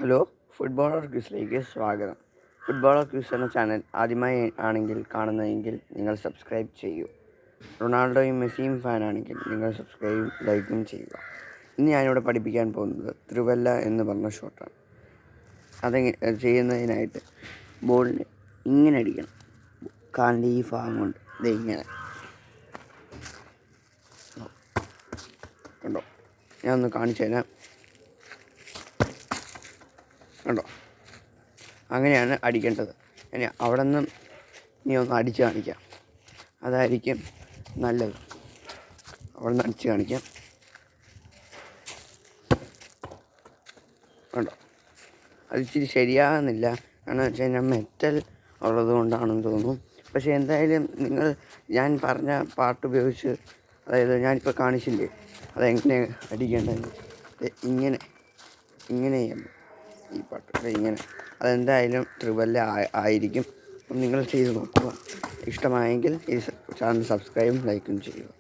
Hello, footballer ക്വിസിലേക്ക് സ്വാഗതം. Footballer quiz എന്ന channel ആദ്യമായി ആണെങ്കിൽ കാണുന്നതെങ്കിൽ നിങ്ങൾ സബ്സ്ക്രൈബ് ചെയ്യൂ. റൊണാൾഡോയും മെസ്സിയും ഫാനാണെങ്കിൽ നിങ്ങൾ സബ്സ്ക്രൈബും ലൈക്കും ചെയ്യുക. ഇന്ന് ഞാനിവിടെ പഠിപ്പിക്കാൻ പോകുന്നത് ത്രിവല്ല എന്ന് പറഞ്ഞ ഷോട്ടാണ്. അത് ചെയ്യുന്നതിനായിട്ട് ബോളിന് ഇങ്ങനെ അടിക്കണം. കാലിൻ്റെ ഈ ഭാഗം കൊണ്ട് ഇത് ഇങ്ങനെ കണ്ടോ, ഞാനൊന്ന് കാണിച്ചു തരാം. കണ്ടോ, അങ്ങനെയാണ് അടിക്കേണ്ടത്. ഇനി അവിടെ നിന്ന് നീ ഒന്ന് അടിച്ച് കാണിക്കാം, അതായിരിക്കും നല്ലത്. അവിടെ നിന്ന് അടിച്ച് കാണിക്കാം. കണ്ടോ, അത് ഇച്ചിരി ശരിയാകുന്നില്ല. കാരണം വെച്ച് കഴിഞ്ഞാൽ മെറ്റൽ ഉള്ളത് കൊണ്ടാണെന്ന് തോന്നുന്നു. പക്ഷേ എന്തായാലും ഞാൻ പറഞ്ഞ പാട്ട് ഉപയോഗിച്ച്, അതായത് ഞാനിപ്പോൾ കാണിച്ചില്ലേ അതെങ്ങനെ അടിക്കേണ്ടത്, ഇങ്ങനെ ഈ പാട്ട് ഇങ്ങനെ, അതെന്തായാലും ത്രിവല്ല ആയിരിക്കും. നിങ്ങൾ ചെയ്ത് നോക്കുക. ഇഷ്ടമായെങ്കിൽ ഈ ചാനൽ സബ്സ്ക്രൈബും ലൈക്കും ചെയ്യുക.